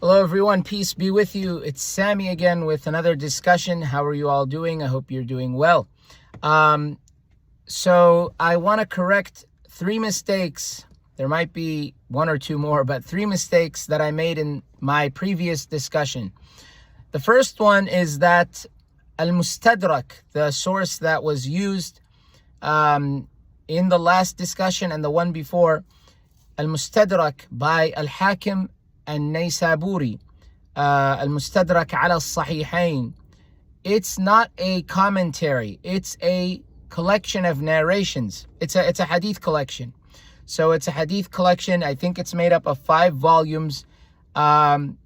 Hello everyone, peace be with you. It's Sammy again with another discussion. How are you all doing? I hope you're doing well. So I want to correct three mistakes. There might be one or two more, but three mistakes that I made in my previous discussion. The first one is that Al-Mustadrak, the source that was used in the last discussion and the one before, Al-Mustadrak by Al-Hakim Al-Naysaburi, Al-Mustadrak ala al-Sahihain. It's not a commentary, it's a collection of narrations. It's a hadith collection. So it's a hadith collection. I think it's made up of 5 volumes, and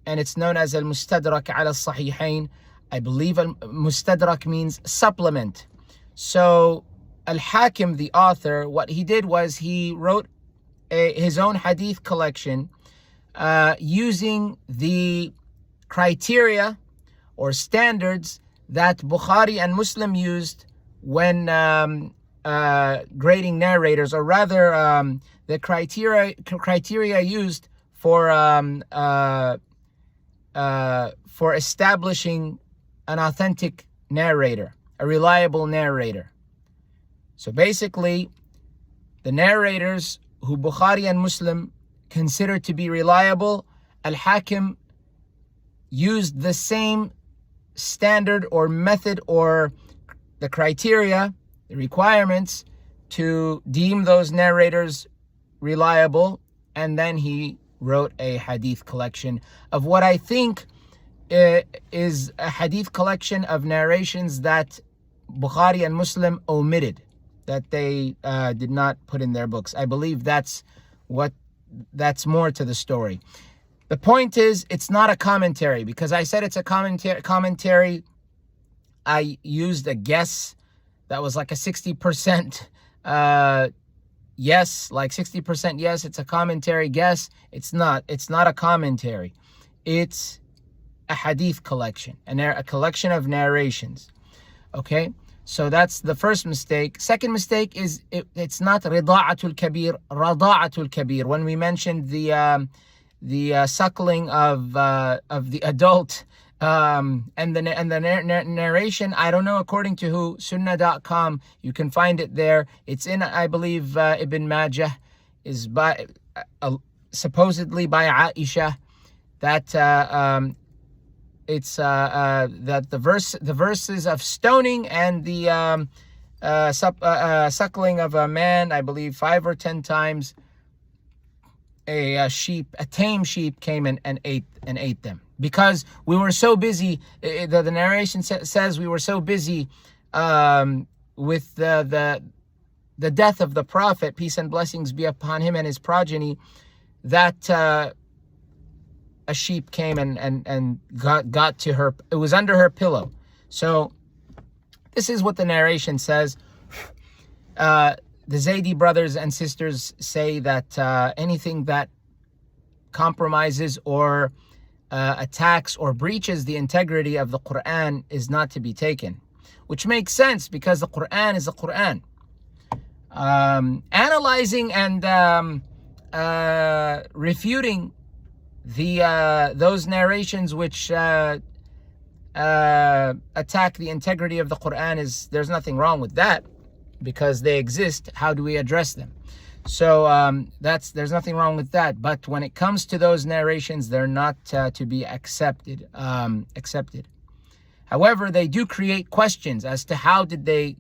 it's known as Al-Mustadrak ala al-Sahihain. I believe Al-Mustadrak means supplement. So Al-Hakim, the author, what he did was he wrote his own hadith collection using the criteria or standards that Bukhari and Muslim used when grading narrators, or rather the criteria used for establishing an authentic narrator, a reliable narrator. So basically, the narrators who Bukhari and Muslim considered to be reliable, Al-Hakim used the same standard or method or the criteria, the requirements to deem those narrators reliable, and then he wrote a hadith collection of what I think is a hadith collection of narrations that Bukhari and Muslim omitted, that they did not put in their books. I believe that's more to the story. The point is, it's not a commentary, because I said it's a commentary. I used a guess that was like a 60% yes, like 60% yes, it's a commentary guess. It's not a commentary. It's a hadith collection, a collection of narrations. Okay? So that's the first mistake. Second mistake is it's not rida'atul kabir, rada'atul kabir. When we mentioned the suckling of the adult and the narration, I don't know according to who, sunnah.com, you can find it there. It's in, I believe, Ibn Majah, is by supposedly by Aisha, that it's that the verses of stoning and the suckling of a man, I believe 5 or 10 times, a tame sheep came and ate them, because we were so busy. The narration says we were so busy with the death of the Prophet, peace and blessings be upon him and his progeny, that a sheep came and got to her. It was under her pillow. So this is what the narration says. The Zaydi brothers and sisters say that anything that compromises or attacks or breaches the integrity of the Qur'an is not to be taken, which makes sense, because the Qur'an is the Qur'an. Analyzing and refuting those narrations which attack the integrity of the Qur'an, there's nothing wrong with that, because they exist. How do we address them? So there's nothing wrong with that. But when it comes to those narrations, they're not to be accepted. However, they do create questions as to how did they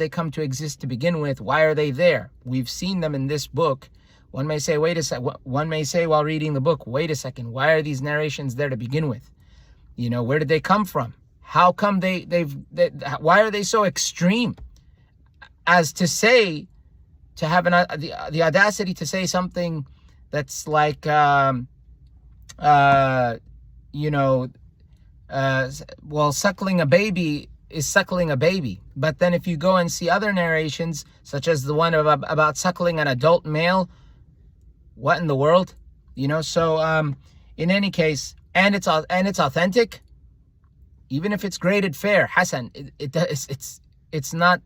come to exist to begin with? Why are they there? We've seen them in this book. One may say, wait a second. One may say while reading the book, wait a second, why are these narrations there to begin with? You know, where did they come from? How come why are they so extreme as to say, to have the audacity to say something that's like, suckling a baby is suckling a baby. But then if you go and see other narrations, such as the one about suckling an adult male, what in the world? You know, so in any case, and it's authentic, even if it's graded fair, Hasan, it's not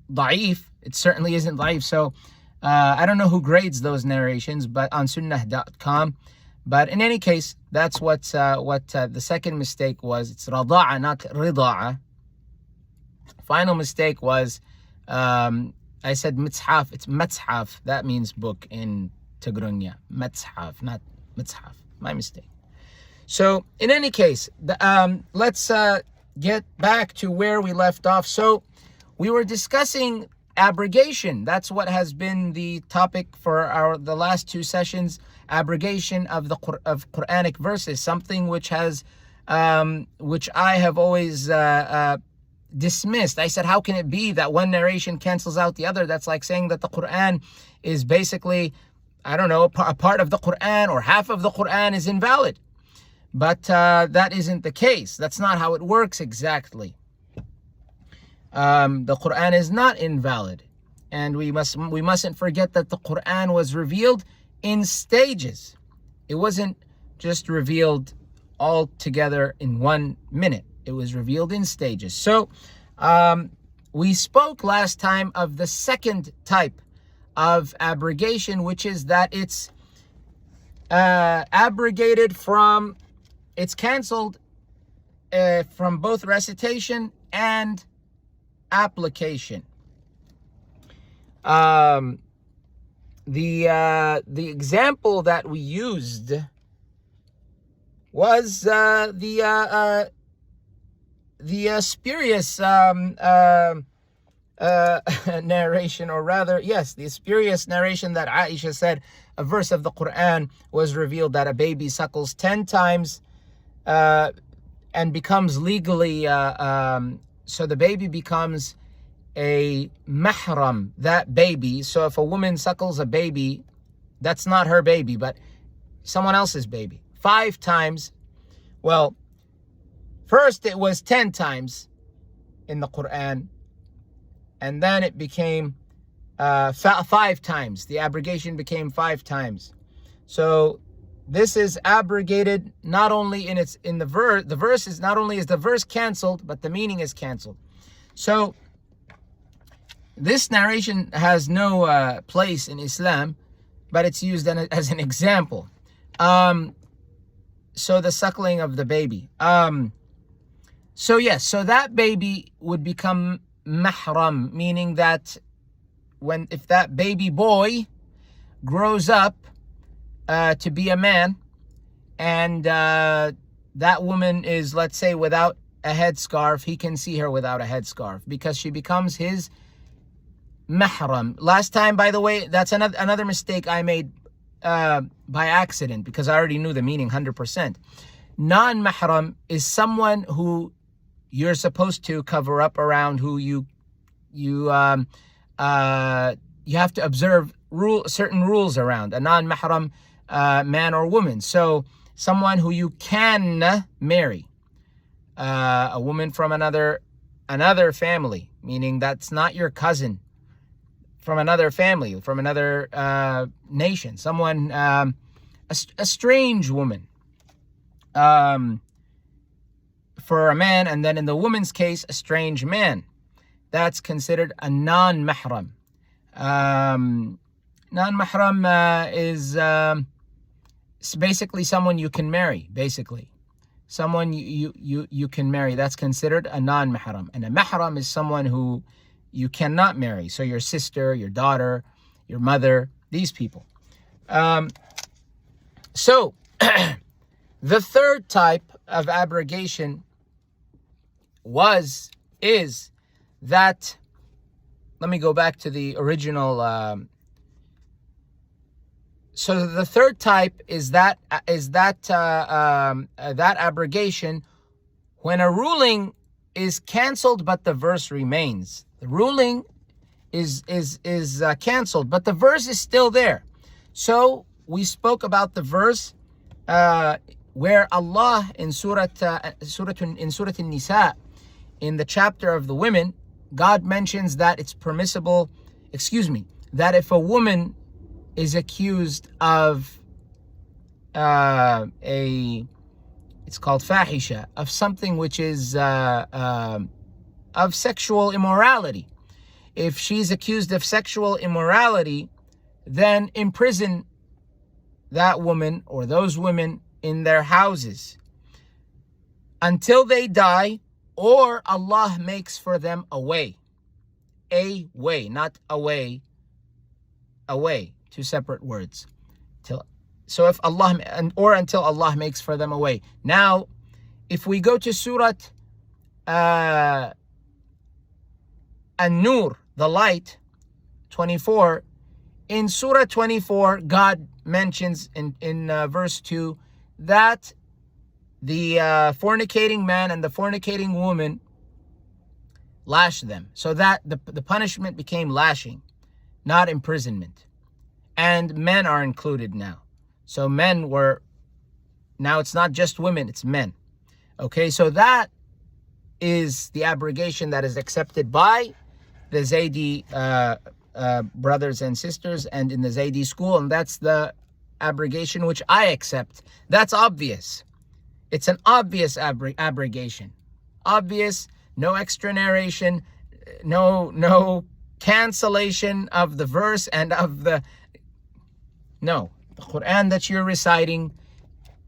da'if. It certainly isn't da'if. So I don't know who grades those narrations, but on sunnah.com, But in any case, that's what the second mistake was. It's rada'a, not rida'a. Final mistake was, I said mitshaf. It's matshaf. That means book in Tigrinya. Matshaf, not mitshaf. My mistake. So in any case, let's get back to where we left off. So we were discussing abrogation. That's what has been the topic for the last two sessions. Abrogation of Qur'anic verses, something which I have always dismissed. I said, how can it be that one narration cancels out the other? That's like saying that the Qur'an is basically, I don't know, a part of the Qur'an, or half of the Qur'an is invalid. But that isn't the case. That's not how it works exactly. The Qur'an is not invalid, and we mustn't forget that the Qur'an was revealed in stages. It wasn't just revealed all together in 1 minute. It was revealed in stages. So we spoke last time of the second type of abrogation, which is that it's abrogated from, it's canceled from both recitation and application. The example that we used was the spurious narration, or rather, yes, the spurious narration that Aisha said a verse of the Quran was revealed that a baby suckles 10 times and becomes legally, so the baby becomes a mahram, that baby. So if a woman suckles a baby, that's not her baby, but someone else's baby. 5 times. Well, first it was 10 times in the Quran, and then it became 5 times. The abrogation became 5 times. So this is abrogated not only in the verse is not only is the verse canceled, but the meaning is canceled. So this narration has no place in Islam, but it's used as an example. So the suckling of the baby. So yes, so that baby would become mahram, meaning that if that baby boy grows up to be a man, and that woman is, let's say, without a headscarf, he can see her without a headscarf because she becomes his mahram. Last time, by the way, that's another mistake I made by accident, because I already knew the meaning 100%. Non-mahram is someone who you're supposed to cover up around, who you have to observe certain rules around. A non-mahram man or woman. So someone who you can marry, a woman from another family, meaning that's not your cousin, from another family, from another nation, someone, a strange woman, for a man, and then in the woman's case, a strange man. That's considered a non-mahram. Non-mahram is basically someone you can marry, basically. Someone you can marry, that's considered a non-mahram. And a mahram is someone who you cannot marry. So your sister, your daughter, your mother, these people. So the third type of abrogation is that, let me go back to the original. So the third type is that abrogation when a ruling is canceled but the verse remains. The ruling is canceled, but the verse is still there. So we spoke about the verse where Allah in Surah An-Nisa, in the chapter of the women, God mentions that it's permissible, that if a woman is accused of it's called fahisha, of something which is of sexual immorality. If she's accused of sexual immorality, then imprison that woman or those women in their houses until they die, or Allah makes for them a way. A way, not away. A way, two separate words. So if Allah, or until Allah makes for them a way. Now, if we go to Surah An-Nur, the light, 24, in Surah 24, God mentions in verse 2 that the fornicating man and the fornicating woman lash them. So that the punishment became lashing, not imprisonment. And men are included now. So men were, now it's not just women, it's men. Okay, so that is the abrogation that is accepted by the Zaydi brothers and sisters and in the Zaydi school, and that's the abrogation which I accept. That's obvious. It's an obvious abrogation. Obvious, no extra narration, no cancellation of the verse and of the... No, the Quran that you're reciting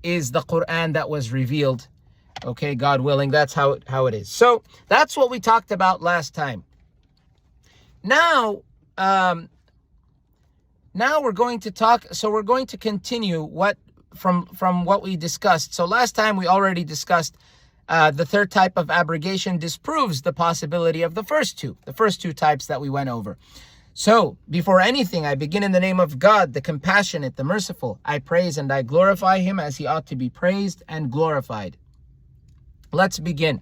is the Quran that was revealed. Okay, God willing, that's how it is. So that's what we talked about last time. Now we're going to talk. So we're going to continue what from what we discussed. So last time we already discussed the third type of abrogation disproves the possibility of the first two types that we went over. So before anything, I begin in the name of God, the compassionate, the merciful. I praise and I glorify him as he ought to be praised and glorified. Let's begin.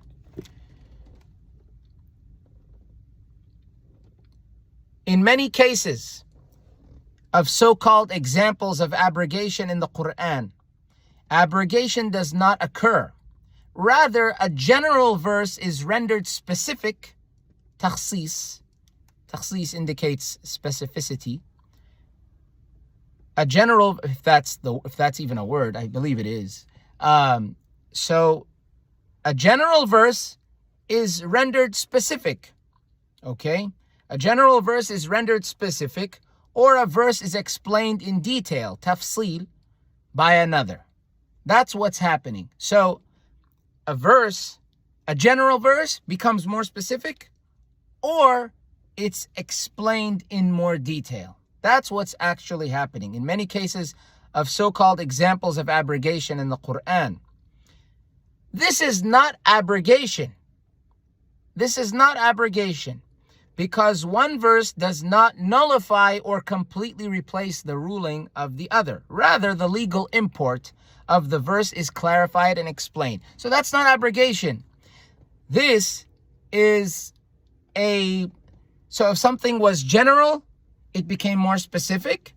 In many cases of so-called examples of abrogation in the Quran, abrogation does not occur. Rather, a general verse is rendered specific, takhsis. Takhsis indicates specificity. A general, if that's even a word, I believe it is. So a general verse is rendered specific. Okay? A general verse is rendered specific, or a verse is explained in detail, tafsil, by another. That's what's happening. So a general verse becomes more specific, or it's explained in more detail. That's what's actually happening in many cases of so-called examples of abrogation in the Quran. This is not abrogation. This is not abrogation, because one verse does not nullify or completely replace the ruling of the other. Rather, the legal import of the verse is clarified and explained. So that's not abrogation. This is so if something was general, it became more specific.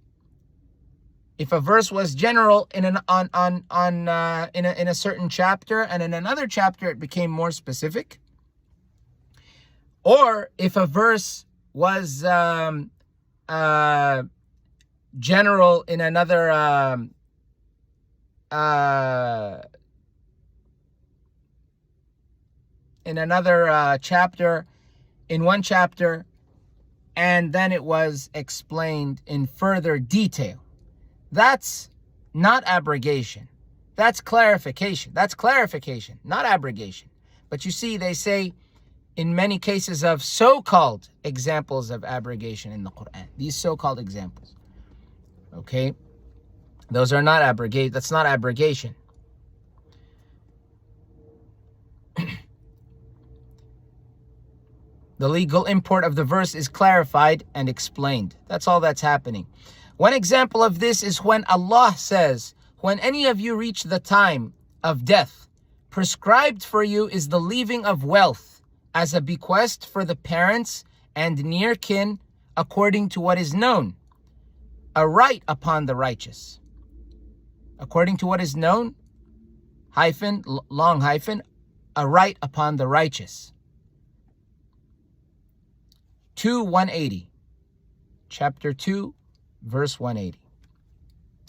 If a verse was general in a certain chapter, and in another chapter it became more specific. Or if a verse was general in another chapter, in one chapter, and then it was explained in further detail. That's not abrogation. That's clarification. That's clarification, not abrogation. But you see, they say in many cases of so-called examples of abrogation in the Quran, these so-called examples. Okay? Those are not abrogation. That's not abrogation. The legal import of the verse is clarified and explained. That's all that's happening. One example of this is when Allah says, when any of you reach the time of death, prescribed for you is the leaving of wealth as a bequest for the parents and near kin according to what is known, a right upon the righteous. According to what is known, long hyphen, a right upon the righteous. 2:180, chapter 2, verse 180.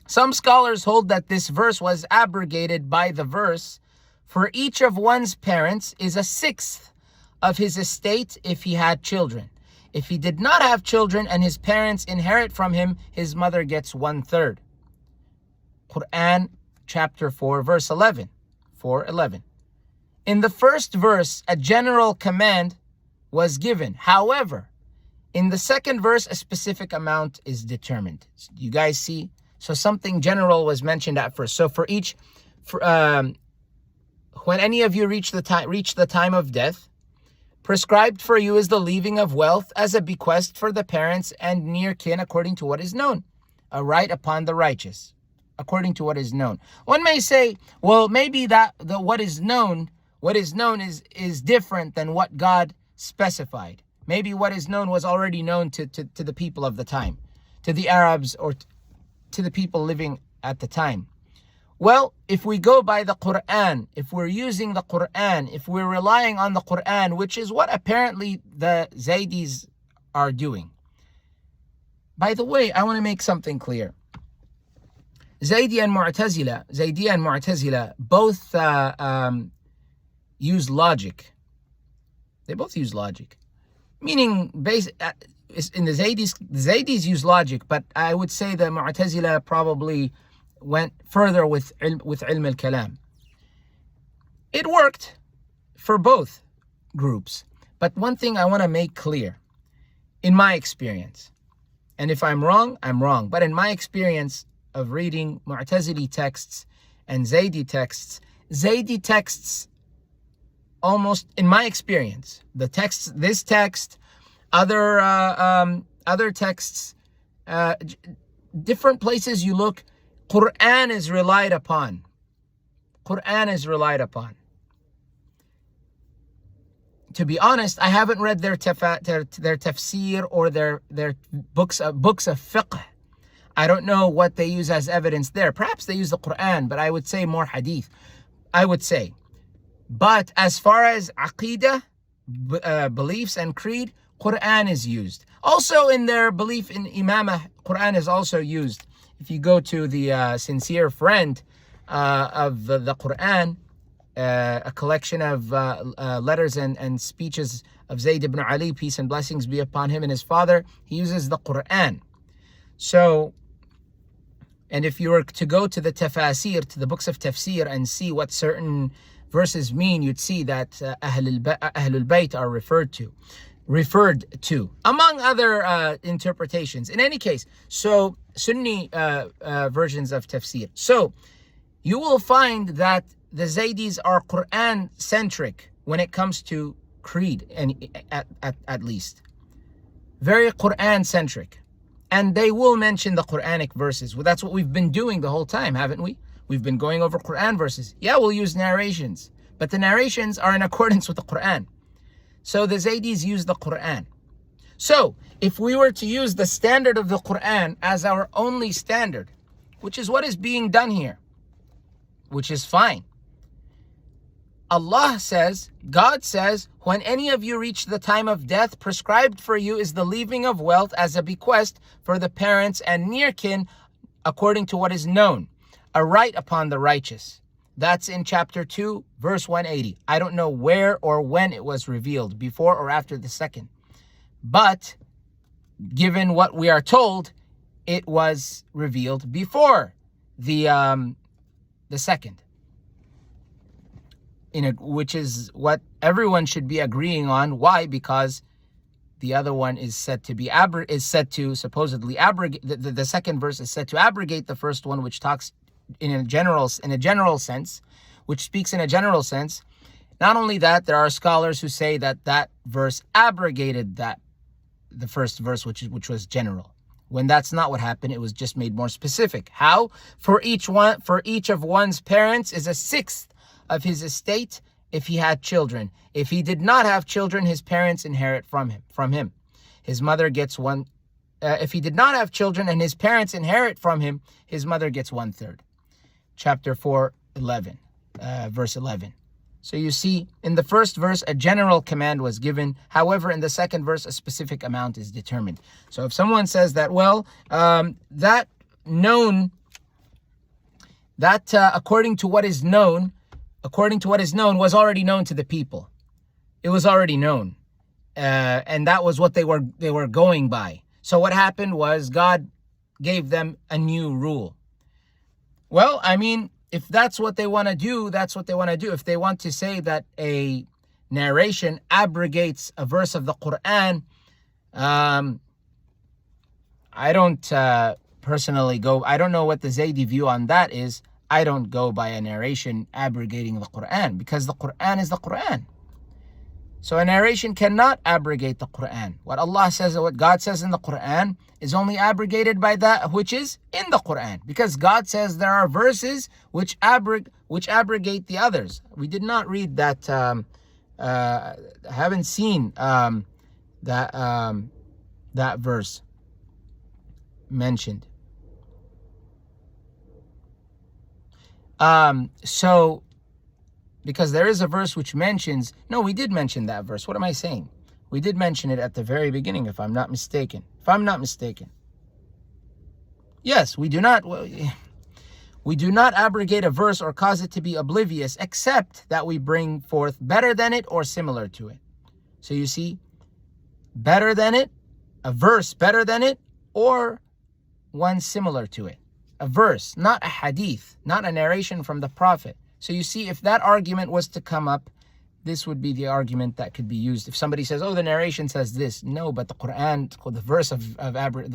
Some scholars hold that this verse was abrogated by the verse, for each of one's parents is a sixth of his estate if he had children. If he did not have children and his parents inherit from him, his mother gets 1/3. Quran chapter 4, verse 11. 4:11. In the first verse, a general command was given. However, in the second verse, a specific amount is determined. So you guys see? So something general was mentioned at first. So when any of you reach the time of death, prescribed for you is the leaving of wealth as a bequest for the parents and near kin according to what is known, a right upon the righteous, according to what is known. One may say, well, maybe that the what is known is different than what God specified. Maybe what is known was already known to the people of the time, to the Arabs or to the people living at the time. Well, if we go by the Quran, if we're using the Quran, if we're relying on the Quran, which is what apparently the Zaydis are doing. By the way, I want to make something clear. Zaydi and Mu'tazila both use logic. They both use logic. Meaning, in the Zaydis use logic, but I would say the Mu'tazila probably went further with ilm al-kalam. It worked for both groups. But one thing I want to make clear, in my experience, and if I'm wrong, I'm wrong, but in my experience of reading Mu'tazili texts and Zaydi texts, almost, in my experience, this text, other texts, different places you look, Quran is relied upon. Quran is relied upon. To be honest, I haven't read their tafsir or their books of fiqh. I don't know what they use as evidence there. Perhaps they use the Quran, but I would say more hadith. I would say. But as far as aqidah, beliefs and creed, Quran is used. Also in their belief in imamah, Quran is also used. If you go to the sincere friend of the Quran, a collection of letters and speeches of Zayd ibn Ali, peace and blessings be upon him and his father, he uses the Quran. So, and if you were to go to the tafasir, to the books of tafsir and see what certain verses mean, you'd see that Ahlul Bayt are referred to, among other interpretations. In any case, so Sunni versions of tafsir. So you will find that the Zaydis are Quran-centric when it comes to creed, and at least. Very Quran-centric. And they will mention the Qur'anic verses. Well, that's what we've been doing the whole time, haven't we? We've been going over Quran verses. Yeah, we'll use narrations, but the narrations are in accordance with the Quran. So the Zaydis use the Quran. So if we were to use the standard of the Quran as our only standard, which is what is being done here, which is fine. Allah says, God says, when any of you reach the time of death, prescribed for you is the leaving of wealth as a bequest for the parents and near kin according to what is known, a right upon the righteous. That's in chapter 2, verse 180. I don't know where or when it was revealed, before or after the second. But given what we are told, it was revealed before the second. Which is what everyone should be agreeing on. Why? Because the other one is said to supposedly abrogate. The second verse is said to abrogate the first one, which talks in a general sense, which speaks in a general sense. Not only that, there are scholars who say that verse abrogated the first verse, which was general. When that's not what happened, it was just made more specific. How? For each of one's parents is a sixth of his estate if he had children. If he did not have children, his parents inherit from him. His mother gets one. If he did not have children and his parents inherit from him, his mother gets 1/3. Chapter 4, verse 11. So you see, in the first verse, a general command was given. However, in the second verse, a specific amount is determined. So if someone says that, according to what is known was already known to the people. It was already known. And that was what they were going by. So what happened was God gave them a new rule. Well, I mean, if that's what they want to do, that's what they want to do. If they want to say that a narration abrogates a verse of the Quran, I don't personally go, I don't know what the Zaydi view on that is. I don't go by a narration abrogating the Quran, because the Quran is the Quran. So a narration cannot abrogate the Quran. What Allah says, what God says in the Quran is only abrogated by that which is in the Quran, because God says there are verses which abrogate the others. We did not read that. Haven't seen that verse mentioned. So, because there is a verse which mentions, no, we did mention that verse. What am I saying? We did mention it at the very beginning, if I'm not mistaken. Yes, we do not abrogate a verse or cause it to be oblivious, except that we bring forth better than it or similar to it. So you see, better than it, a verse better than it, or one similar to it. A verse, not a hadith, not a narration from the Prophet. So you see, if that argument was to come up, this would be the argument that could be used. If somebody says, oh, the narration says this. No, but the Quran, the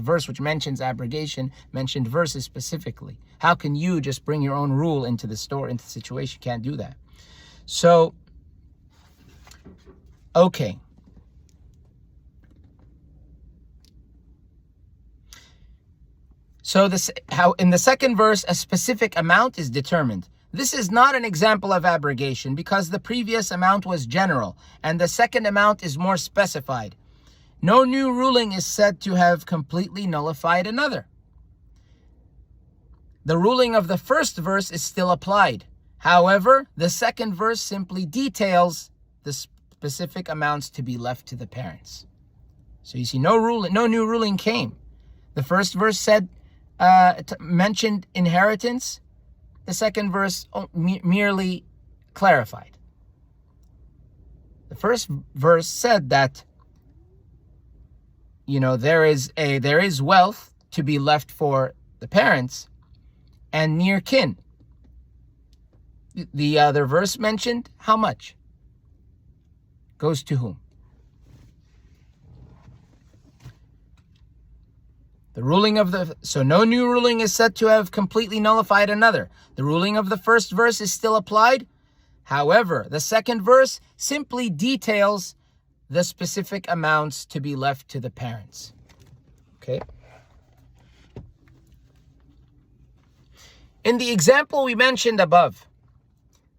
verse which mentions abrogation, mentioned verses specifically. How can you just bring your own rule into the situation? You can't do that. So, okay. So how in the second verse, a specific amount is determined. This is not an example of abrogation, because the previous amount was general and the second amount is more specified. No new ruling is said to have completely nullified another. The ruling of the first verse is still applied. However, the second verse simply details the specific amounts to be left to the parents. So you see, no new ruling came. The first verse said, mentioned inheritance. The second verse merely clarified. The first verse said that, there is wealth to be left for the parents and near kin. The other verse mentioned how much goes to whom. So no new ruling is said to have completely nullified another. The ruling of the first verse is still applied. However, the second verse simply details the specific amounts to be left to the parents. Okay. In the example we mentioned above,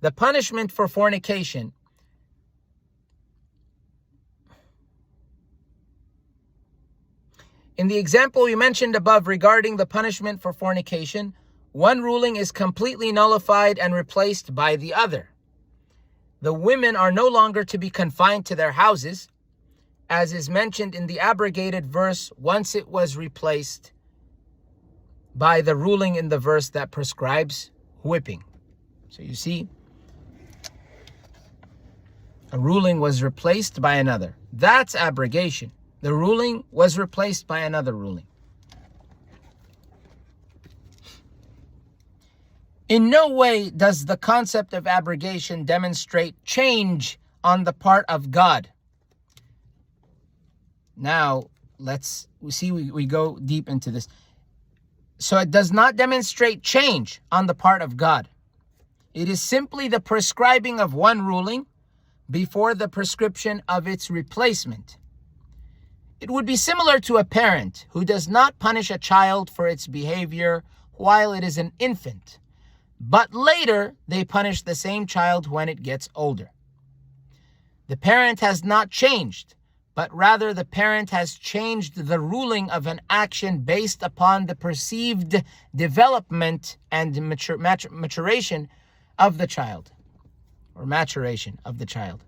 the punishment for fornication, regarding the punishment for fornication, one ruling is completely nullified and replaced by the other. The women are no longer to be confined to their houses, as is mentioned in the abrogated verse, once it was replaced by the ruling in the verse that prescribes whipping. So you see, a ruling was replaced by another. That's abrogation. The ruling was replaced by another ruling. In no way does the concept of abrogation demonstrate change on the part of God. Now, we go deep into this. So it does not demonstrate change on the part of God. It is simply the prescribing of one ruling before the prescription of its replacement. It would be similar to a parent who does not punish a child for its behavior while it is an infant, but later they punish the same child when it gets older. The parent has not changed, but rather the parent has changed the ruling of an action based upon the perceived development and maturation of the child, or maturation of the child.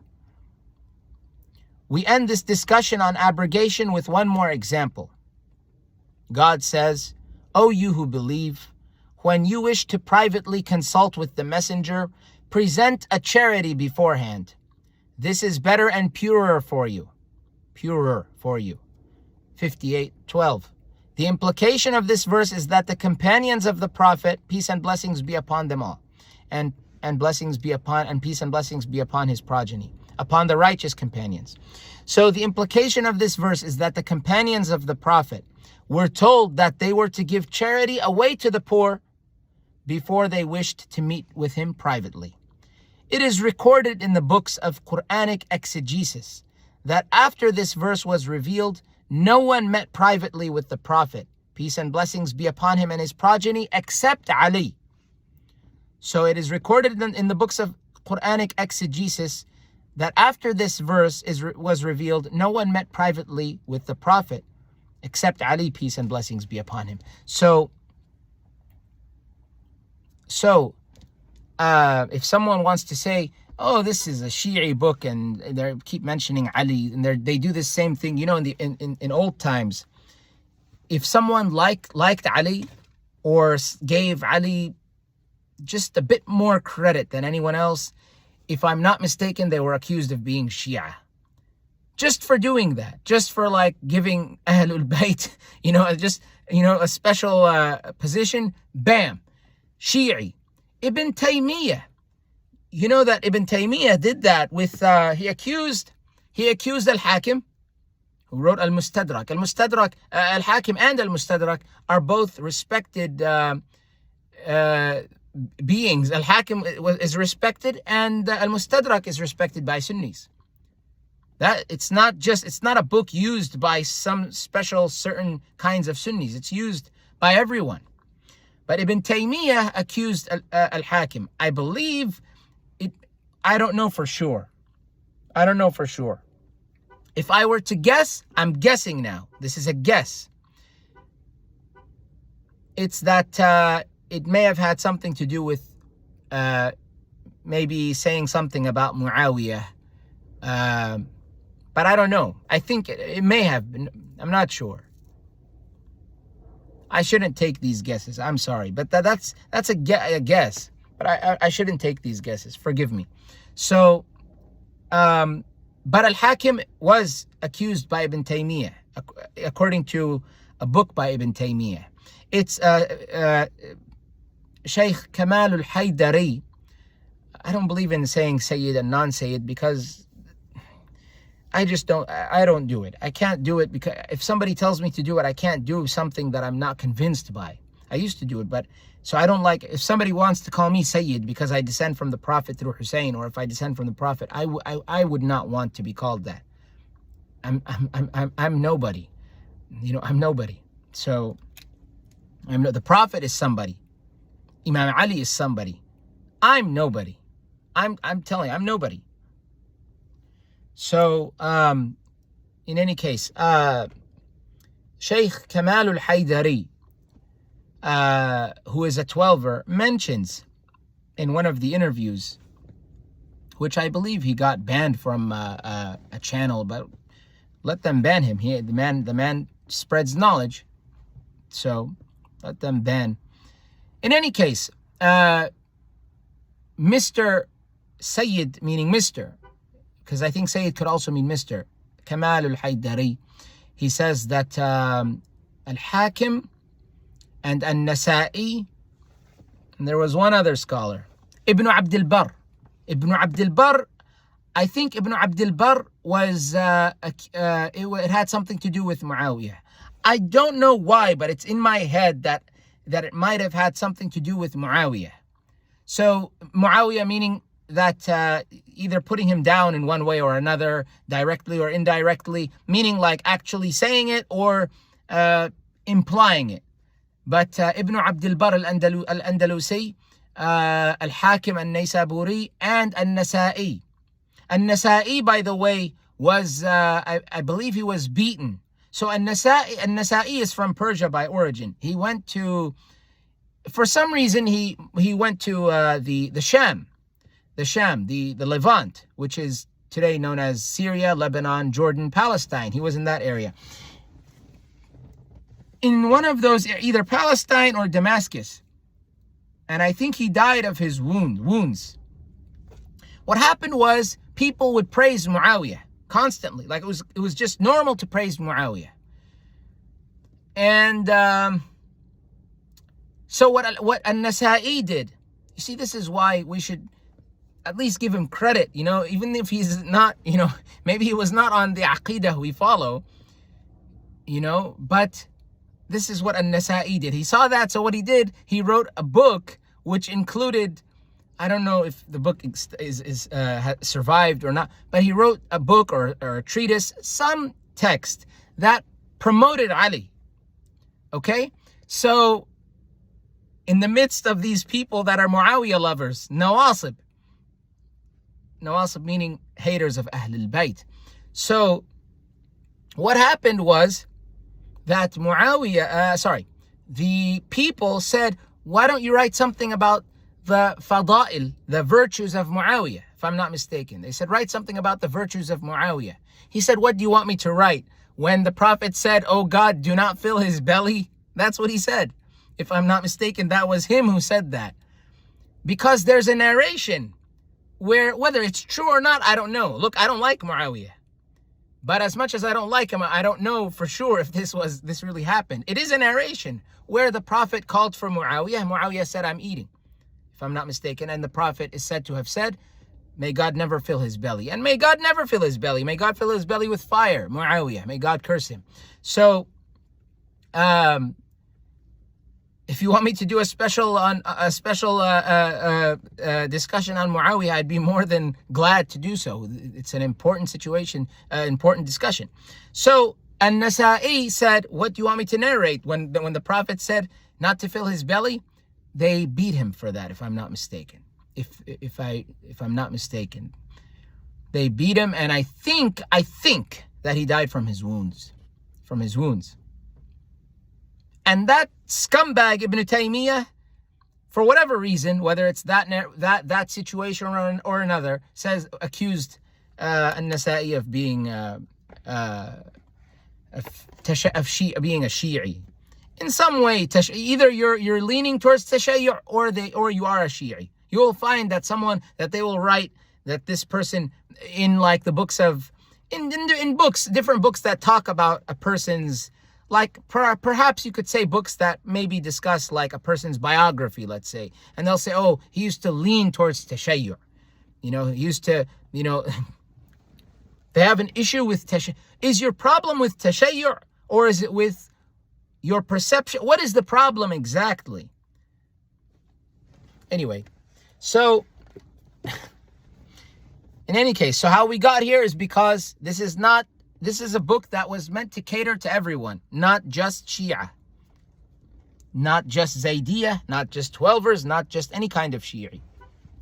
We end this discussion on abrogation with one more example. God says, O you who believe, when you wish to privately consult with the messenger, present a charity beforehand. This is better and purer for you. 58:12. The implication of this verse is that the companions of the Prophet, peace and blessings be upon them all, and blessings be upon, and peace and blessings be upon his progeny, upon the righteous companions. So the implication of this verse is that the companions of the Prophet were told that they were to give charity away to the poor before they wished to meet with him privately. It is recorded in the books of Qur'anic exegesis that after this verse was revealed, no one met privately with the Prophet, peace and blessings be upon him and his progeny, except Ali. So it is recorded in the books of Qur'anic exegesis that after this verse was revealed, no one met privately with the Prophet, except Ali, peace and blessings be upon him. So if someone wants to say, oh, this is a Shi'i book and they keep mentioning Ali, and they do the same thing, you know, in old times, if someone liked Ali or gave Ali just a bit more credit than anyone else, if I'm not mistaken, they were accused of being Shia. Just for doing that, just for like giving Ahlul Bayt, a special position, bam, Shi'i. Ibn Taymiyyah, you know that Ibn Taymiyyah did that with, he accused Al-Hakim, who wrote Al-Mustadrak. Al-Mustadrak, Al-Hakim and Al-Mustadrak are both respected beings. Al-Hakim is respected and Al-Mustadrak is respected by Sunnis. That it's not a book used by some special certain kinds of Sunnis. It's used by everyone. But Ibn Taymiyyah accused Al-Hakim. I believe it. I don't know for sure. If I were to guess, I'm guessing now. This is a guess. It's that it may have had something to do with maybe saying something about Muawiyah. But I don't know. I think it may have been. I'm not sure. I shouldn't take these guesses. I'm sorry, but that's a guess. But I shouldn't take these guesses. Forgive me. So, but Al-Hakim was accused by Ibn Taymiyyah, according to a book by Ibn Taymiyyah. It's Shaykh Kamal al-Haydari. I don't believe in saying Sayyid and non-Sayyid because I don't do it. I can't do it because if somebody tells me to do it, I can't do something that I'm not convinced by. I used to do it, but so I don't like, if somebody wants to call me Sayyid because I descend from the Prophet through Hussein, or if I descend from the Prophet, I would not want to be called that. I'm nobody. I'm nobody. So the Prophet is somebody. Imam Ali is somebody. I'm nobody. I'm telling you, I'm nobody. So, in any case, Shaykh Kamal al-Haydari, who is a 12er, mentions in one of the interviews, which I believe he got banned from a channel, but let them ban him. The man spreads knowledge, so let them ban. In any case, Mr. Sayyid, meaning Mr., because I think Sayyid could also mean Mr. Kamal al-Haydari, he says that Al-Hakim and An-Nasa'i, and there was one other scholar, Ibn Abd al-Barr. Ibn Abd al-Barr, I think Ibn Abd al-Barr was, it had something to do with Muawiyah. I don't know why, but it's in my head that it might have had something to do with Muawiyah. So Muawiyah meaning that either putting him down in one way or another, directly or indirectly, meaning like actually saying it or implying it. But Ibn Abd al-Barr al-Andalusi, Al-Hakim al-Naysaburi, and An-Nasa'i. An-Nasa'i, by the way, was, I believe he was beaten. So An-Nasa'i is from Persia by origin. He went to, for some reason, he went to the Sham. The Levant, which is today known as Syria, Lebanon, Jordan, Palestine. He was in that area. In one of those, either Palestine or Damascus. And I think he died of his wounds. What happened was people would praise Muawiyah constantly. Like it was just normal to praise Muawiyah. And so what An-Nasa'i did, you see, this is why we should at least give him credit, even if he's not, maybe he was not on the aqidah we follow, but this is what An-Nasa'i did. He saw that, so what he did, he wrote a book which included, I don't know if the book is survived or not, but he wrote a book or a treatise, some text that promoted Ali. Okay? So, in the midst of these people that are Muawiyah lovers, Nawasib meaning haters of Ahlul Bayt. So, what happened was that the people said, why don't you write something about the fada'il, the virtues of Muawiyah, if I'm not mistaken. They said, write something about the virtues of Muawiyah. He said, what do you want me to write? When the Prophet said, oh God, do not fill his belly. That's what he said. If I'm not mistaken, that was him who said that. Because there's a narration where, whether it's true or not, I don't know. Look, I don't like Muawiyah. But as much as I don't like him, I don't know for sure if this really happened. It is a narration where the Prophet called for Muawiyah. Muawiyah said, I'm eating, if I'm not mistaken. And the Prophet is said to have said, may God never fill his belly. And may God never fill his belly. May God fill his belly with fire. Muawiyah, may God curse him. So, if you want me to do a special discussion on Muawiyah, I'd be more than glad to do so. It's an important situation, important discussion. So An-Nasa'i said, what do you want me to narrate? When the Prophet said not to fill his belly, they beat him for that, if I'm not mistaken. If I'm not mistaken, they beat him, and I think that he died from his wounds. And that scumbag Ibn Taymiyyah, for whatever reason, whether it's that situation or another, accused An-Nasa'i of being being a Shi'i. In some way, either you're leaning towards Tashayyu' or you are a Shi'i. You will find that they will write that this person in like the books of in books, different books that talk about a person's, like perhaps you could say books that maybe discuss like a person's biography, let's say, and they'll say, oh, he used to lean towards Tashayyu'. He used to, they have an issue with Tashayyu'. Is your problem with Tashayyu' or is it with your perception? What is the problem exactly? Anyway, so in any case, so how we got here is because this is a book that was meant to cater to everyone, not just Shia, not just Zaydiyah, not just Twelvers, not just any kind of Shi'i,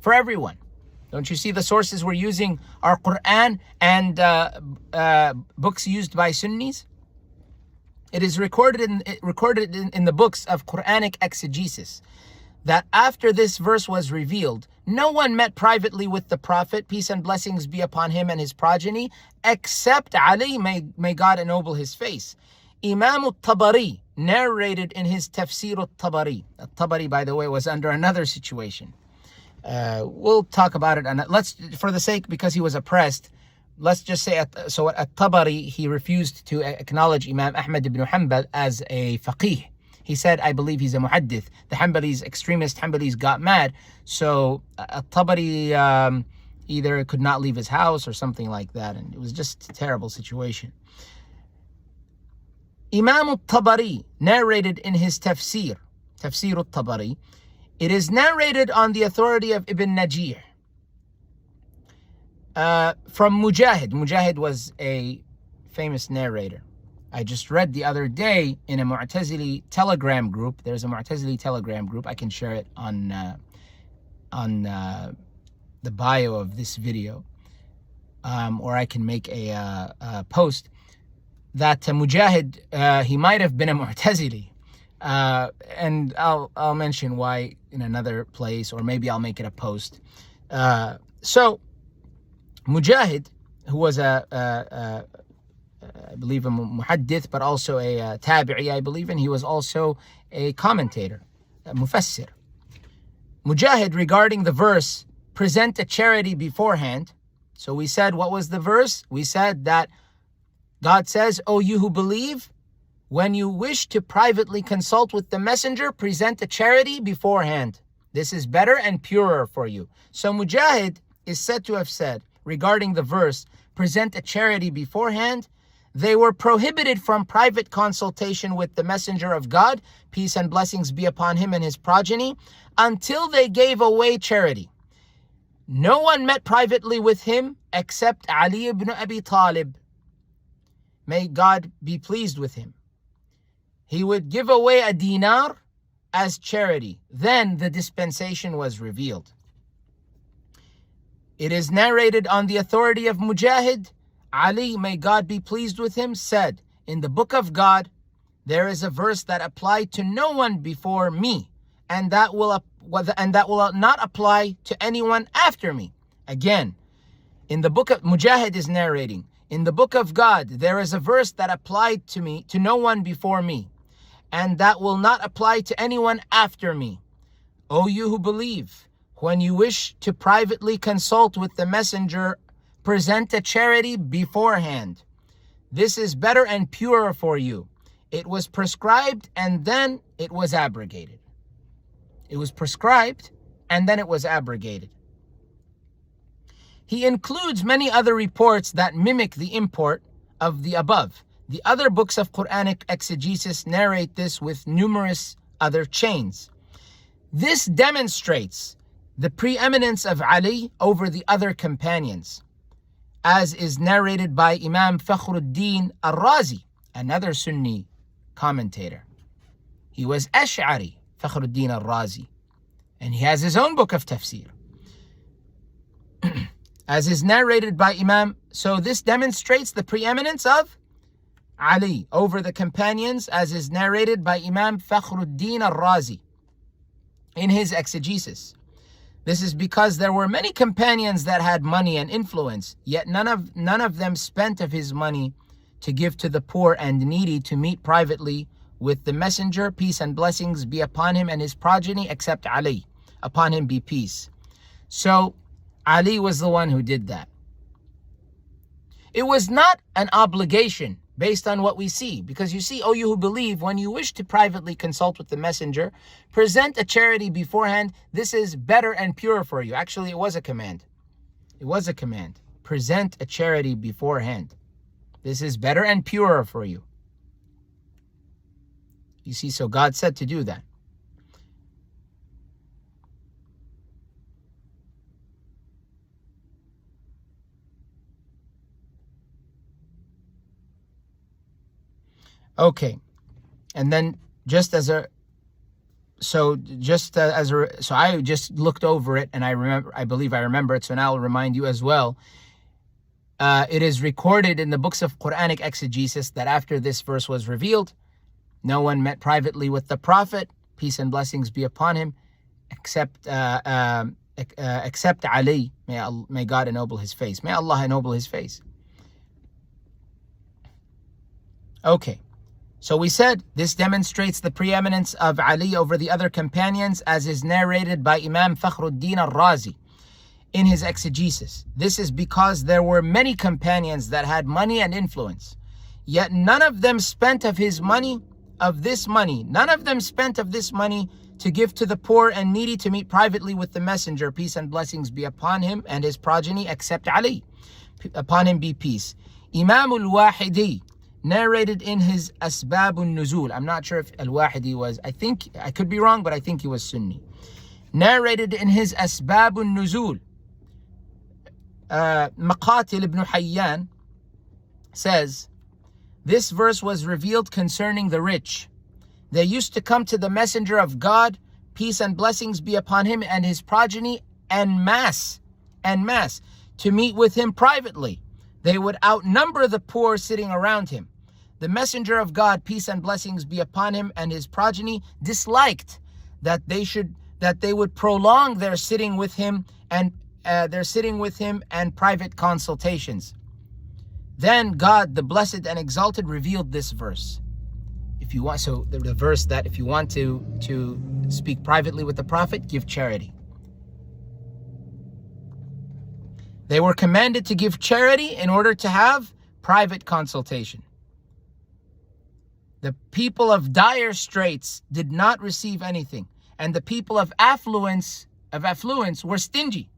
for everyone. Don't you see the sources we're using are Qur'an and books used by Sunnis? It is recorded in the books of Qur'anic exegesis that after this verse was revealed, no one met privately with the Prophet, peace and blessings be upon him and his progeny, except Ali, may God ennoble his face. Imam al-Tabari narrated in his Tafsir al-Tabari. Al-Tabari, by the way, was under another situation. We'll talk about it. And let's, for the sake, because he was oppressed, let's just say, so at Tabari, he refused to acknowledge Imam Ahmad ibn Hanbal as a faqih. He said, I believe he's a muhaddith. The Hanbalis, extremist Hanbalis, got mad. So Tabari either could not leave his house or something like that. And it was just a terrible situation. Imam al-Tabari narrated in his Tafsir al-Tabari, it is narrated on the authority of Ibn Najih from Mujahid. Mujahid was a famous narrator. I just read the other day in a Mu'tazili Telegram group. There's a Mu'tazili Telegram group. I can share it on the bio of this video, or I can make a post that Mujahid, he might have been a Mu'tazili. And I'll mention why in another place, or maybe I'll make it a post. So Mujahid, who was I believe a muhaddith, but also a tabi'i, I believe, and he was also a commentator, a mufassir. Mujahid, regarding the verse, present a charity beforehand. So we said, what was the verse? We said that God says, "O you who believe, when you wish to privately consult with the messenger, present a charity beforehand. This is better and purer for you. So Mujahid is said to have said regarding the verse, present a charity beforehand, they were prohibited from private consultation with the messenger of God, peace and blessings be upon him and his progeny, until they gave away charity. No one met privately with him except Ali ibn Abi Talib. May God be pleased with him. He would give away a dinar as charity. Then the dispensation was revealed. It is narrated on the authority of Mujahid, Ali, may God be pleased with him, said, in the book of God, there is a verse that applied to no one before me, and that will not apply to anyone after me. Again, in the book of Mujahid is narrating, in the book of God, there is a verse that applied to me, to no one before me, and that will not apply to anyone after me. O you who believe, when you wish to privately consult with the messenger, present a charity beforehand. This is better and purer for you. It was prescribed and then it was abrogated. It was prescribed and then it was abrogated. He includes many other reports that mimic the import of the above. The other books of Qur'anic exegesis narrate this with numerous other chains. This demonstrates the preeminence of Ali over the other companions, as is narrated by Imam Fakhruddin al-Razi, another Sunni commentator. He was Ash'ari, Fakhruddin al-Razi, and he has his own book of tafsir. As is narrated by Imam, so this demonstrates the preeminence of Ali over the companions, as is narrated by Imam Fakhruddin al-Razi in his exegesis. This is because there were many companions that had money and influence, yet none of them spent of his money to give to the poor and needy to meet privately with the messenger, peace and blessings be upon him and his progeny, except Ali, upon him be peace. So Ali was the one who did that. It was not an obligation based on what we see, because you see, O you who believe, when you wish to privately consult with the messenger, present a charity beforehand. This is better and purer for you. Actually, it was a command. It was a command. Present a charity beforehand. This is better and purer for you. You see, so God said to do that. Okay, and then so I just looked over it and I believe I remember it, so now I'll remind you as well. It is recorded in the books of Qur'anic exegesis that after this verse was revealed, no one met privately with the Prophet, peace and blessings be upon him, except Ali. May God ennoble his face. May Allah ennoble his face. Okay. So we said this demonstrates the preeminence of Ali over the other companions, as is narrated by Imam Fakhruddin al-Razi in his exegesis. This is because there were many companions that had money and influence, yet none of them spent of this money to give to the poor and needy to meet privately with the messenger, peace and blessings be upon him and his progeny, except Ali, upon him be peace. Imam al-Wahidi narrated in his Asbab al-Nuzul. I'm not sure if al-Wahidi was, I could be wrong, but I think he was Sunni. Narrated in his Asbab al-Nuzul, Maqatil ibn Hayyan says, this verse was revealed concerning the rich. They used to come to the messenger of God, peace and blessings be upon him and his progeny, en masse, to meet with him privately. They would outnumber the poor sitting around him. The messenger of God, peace and blessings be upon him and his progeny, disliked that they would prolong their sitting with him and private consultations. Then God, the blessed and exalted, revealed this verse. If you want, so the verse that if you want to speak privately with the Prophet, give charity. They were commanded to give charity in order to have private consultation. The people of dire straits did not receive anything, and the people of affluence were stingy.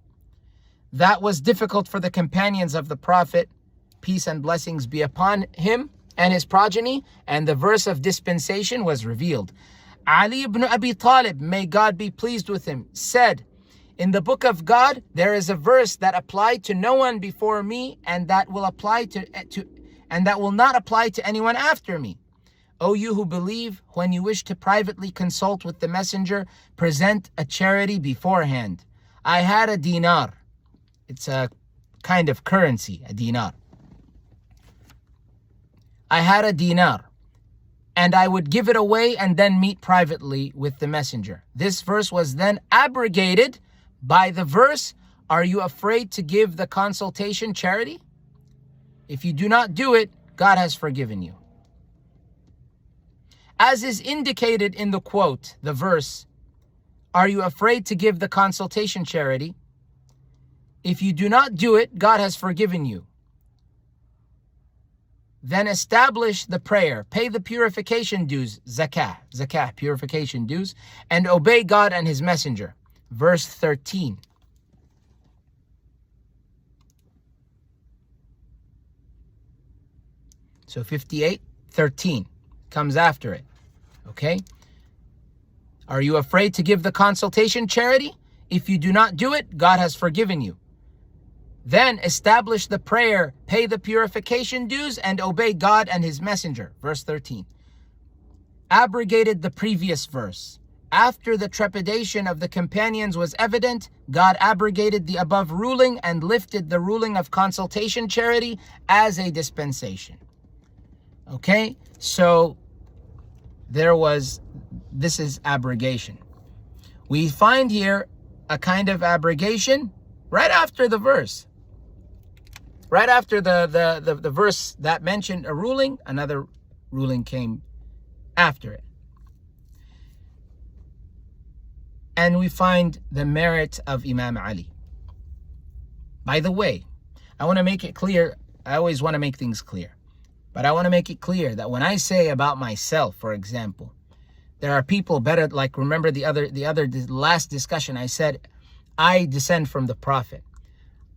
That was difficult for the companions of the Prophet, peace and blessings be upon him and his progeny, and the verse of dispensation was revealed. Ali ibn Abi Talib, may God be pleased with him, said, in the book of God, there is a verse that applied to no one before me, and that will not apply to anyone after me. O you who believe, when you wish to privately consult with the messenger, present a charity beforehand. I had a dinar. It's a kind of currency, a dinar. I had a dinar, and I would give it away and then meet privately with the messenger. This verse was then abrogated by the verse, are you afraid to give the consultation charity? If you do not do it, God has forgiven you. As is indicated in the quote, the verse, are you afraid to give the consultation charity? If you do not do it, God has forgiven you. Then establish the prayer, pay the purification dues, zakah, purification dues, and obey God and his messenger. Verse 13. So 58:13 comes after it. Okay? Are you afraid to give the consultation charity? If you do not do it, God has forgiven you. Then establish the prayer, pay the purification dues, and obey God and his messenger. Verse 13. Abrogated the previous verse. After the trepidation of the companions was evident, God abrogated the above ruling and lifted the ruling of consultation charity as a dispensation. Okay, so this is abrogation. We find here a kind of abrogation right after the verse. Right after the verse that mentioned a ruling, another ruling came after it. And we find the merit of Imam Ali. By the way, I want to make it clear, I always want to make things clear, but I want to make it clear that when I say about myself, for example, there are people better, like remember the last discussion, I said, I descend from the Prophet.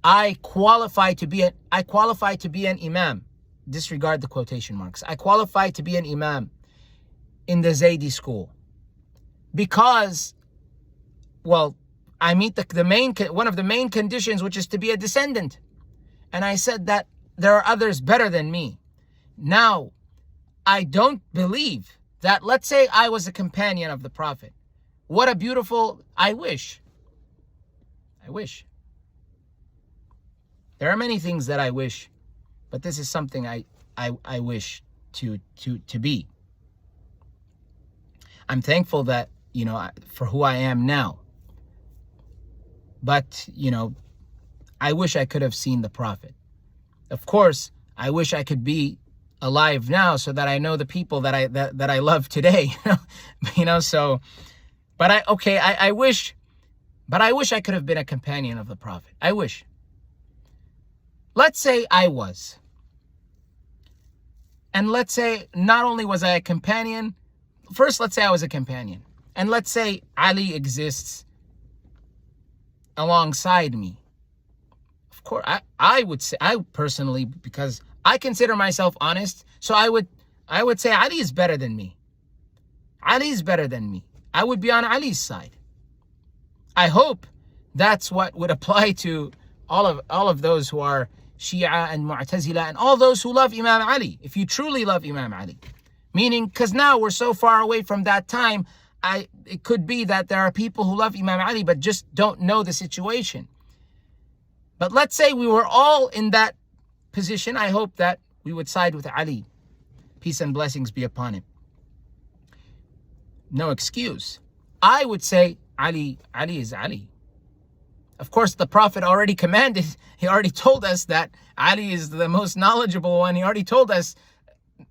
I qualify to be an imam. Disregard the quotation marks. I qualify to be an imam in the Zaydi school because, well, I meet one of the main conditions, which is to be a descendant. And I said that there are others better than me. Now, I don't believe that, let's say I was a companion of the Prophet. What a beautiful, I wish. There are many things that I wish, but this is something I wish to be. I'm thankful that, for who I am now. But, I wish I could have seen the Prophet. Of course, I wish I could be alive now so that I know the people that I love today. So, but I wish I could have been a companion of the Prophet. I wish. Let's say I was. And let's say not only was I a companion, first let's say I was a companion. And let's say Ali exists alongside me. Of course, I would say, I personally, because I consider myself honest, so I would say Ali is better than me. Ali is better than me. I would be on Ali's side. I hope that's what would apply to all of those who are Shia and Mu'tazila and all those who love Imam Ali. If you truly love Imam Ali, meaning, because now we're so far away from that time, it could be that there are people who love Imam Ali but just don't know the situation. But let's say we were all in that position. I hope that we would side with Ali. Peace and blessings be upon him. No excuse. I would say Ali is Ali. Of course, the Prophet already commanded, he already told us that Ali is the most knowledgeable one. He already told us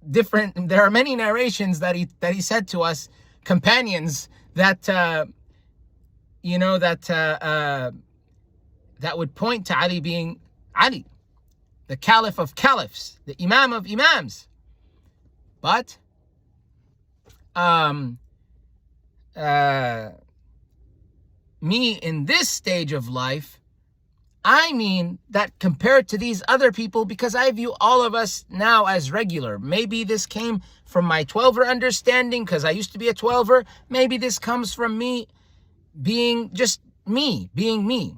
there are many narrations that he said to us, companions, that would point to Ali being Ali, the caliph of caliphs, the imam of imams. But me in this stage of life, I mean that compared to these other people, because I view all of us now as regular. Maybe this came from my 12er understanding, because I used to be a 12er. Maybe this comes from me being just me, being me.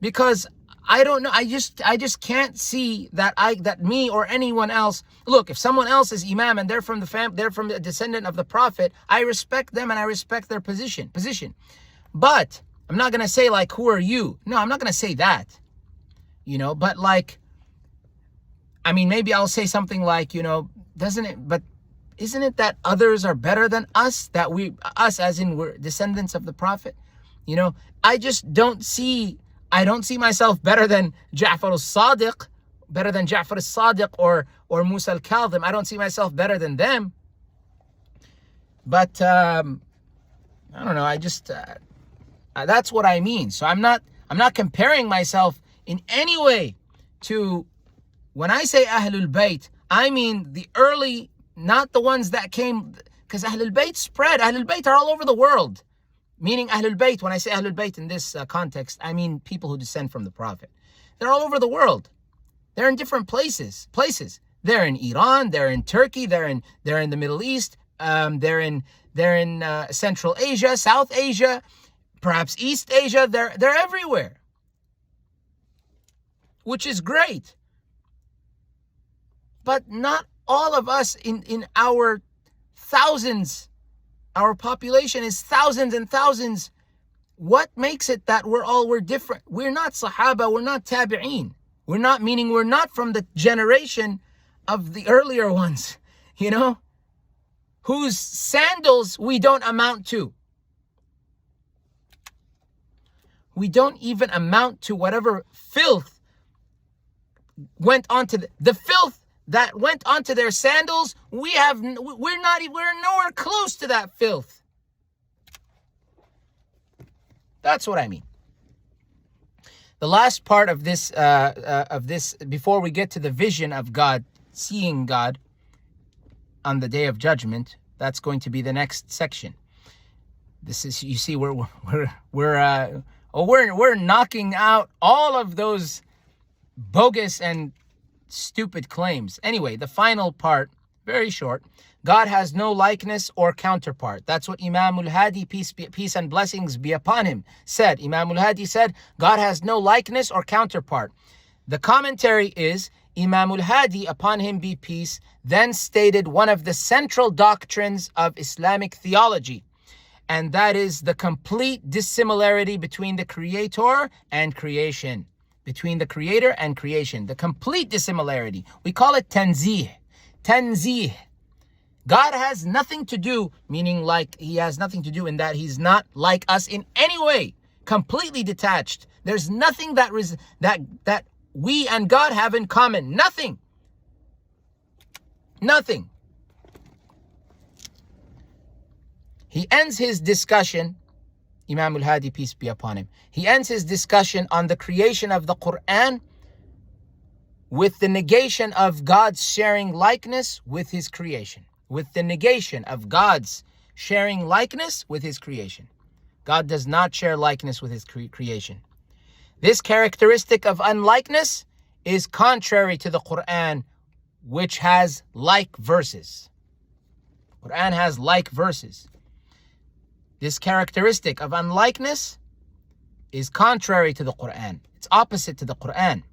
Because I don't know, I just can't see that me or anyone else. Look, if someone else is imam and they're from the descendant of the Prophet, I respect them and I respect their position. But I'm not going to say like, who are you? No, I'm not going to say that. But like, I mean, maybe I'll say something like, isn't it that others are better than us? Us as in we're descendants of the Prophet? I just don't see myself better than Ja'far al-Sadiq, or Musa al-Kadhim. I don't see myself better than them. But I don't know. I just that's what I mean. So I'm not comparing myself in any way to, when I say Ahlul Bayt, I mean the early, not the ones that came, because Ahlul Bayt spread. Ahlul Bayt are all over the world. Meaning Ahlul Bayt, when I say Ahlul Bayt in this context, I mean people who descend from the Prophet. They're all over the world. They're in different places. They're in Iran, they're in Turkey, they're in the Middle East, they're in Central Asia, South Asia, perhaps East Asia. They're everywhere, which is great. But not all of us in our thousands. Our population is thousands and thousands. What makes it that we're different? We're not Sahaba, we're not Tabi'een. We're not from the generation of the earlier ones, whose sandals we don't amount to. We don't even amount to whatever filth went onto the filth that went onto their sandals. We're nowhere close to that filth. That's what I mean. The last part of this, before we get to the vision of God, seeing God on the Day of Judgment, that's going to be the next section. This is, you see, we're knocking out all of those bogus and stupid claims. Anyway, the final part, very short. God has no likeness or counterpart. That's what Imam al-Hadi, peace and blessings be upon him, said. Imam al-Hadi said, God has no likeness or counterpart. The commentary is, Imam al-Hadi, upon him be peace, then stated one of the central doctrines of Islamic theology, and that is the complete dissimilarity between the Creator and creation. Between the Creator and creation. The complete dissimilarity. We call it tanzih. Tanzih. God has nothing to do, meaning like he has nothing to do in that he's not like us in any way. Completely detached. There's nothing that we and God have in common. Nothing. Nothing. He ends his discussion, Imam al-Hadi, peace be upon him. He ends his discussion on the creation of the Qur'an with the negation of God's sharing likeness with his creation. With the negation of God's sharing likeness with his creation. God does not share likeness with his creation. This characteristic of unlikeness is contrary to the Qur'an, which has like verses. Qur'an has like verses. This characteristic of unlikeness is contrary to the Qur'an. It's opposite to the Qur'an,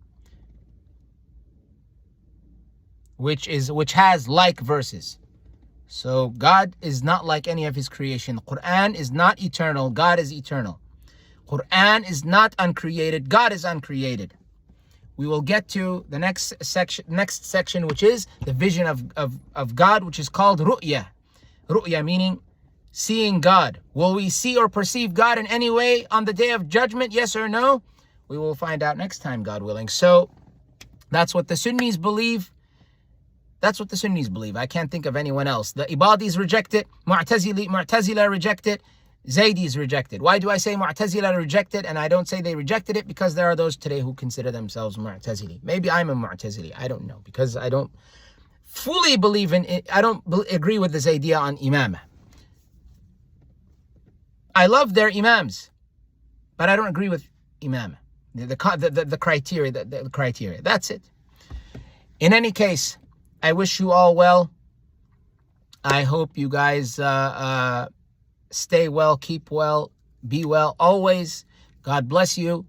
which has like verses. So God is not like any of his creation. The Qur'an is not eternal. God is eternal. Qur'an is not uncreated. God is uncreated. We will get to the next section, which is the vision of God, which is called ru'ya. Ru'ya meaning seeing God. Will we see or perceive God in any way on the Day of Judgment? Yes or no? We will find out next time, God willing. So that's what the Sunnis believe. That's what the Sunnis believe. I can't think of anyone else. The Ibadis reject it. Mu'tazila reject it. Zaydis reject it. Why do I say Mu'tazila reject it and I don't say they rejected it? Because there are those today who consider themselves Mu'tazili. Maybe I'm a Mu'tazili. I don't know. Because I don't fully believe in it. I don't agree with this idea on Imamah. I love their imams, but I don't agree with imam. The criteria, the criteria. That's it. In any case, I wish you all well. I hope you guys stay well, keep well, be well always. God bless you.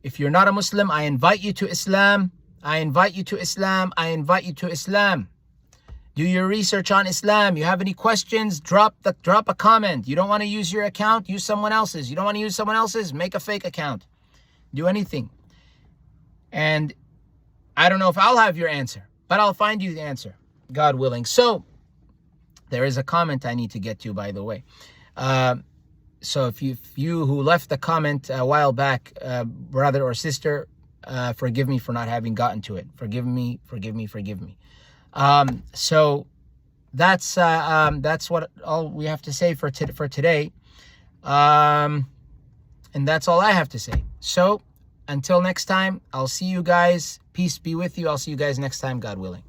If you're not a Muslim, I invite you to Islam. I invite you to Islam. I invite you to Islam. Do your research on Islam. You have any questions, drop a comment. You don't want to use your account, use someone else's. You don't want to use someone else's, make a fake account. Do anything. And I don't know if I'll have your answer, but I'll find you the answer, God willing. So there is a comment I need to get to, by the way. So if you who left the comment a while back, brother or sister, forgive me for not having gotten to it. Forgive me. So that's what all we have to say for today. And that's all I have to say. So until next time, I'll see you guys. Peace be with you. I'll see you guys next time, God willing.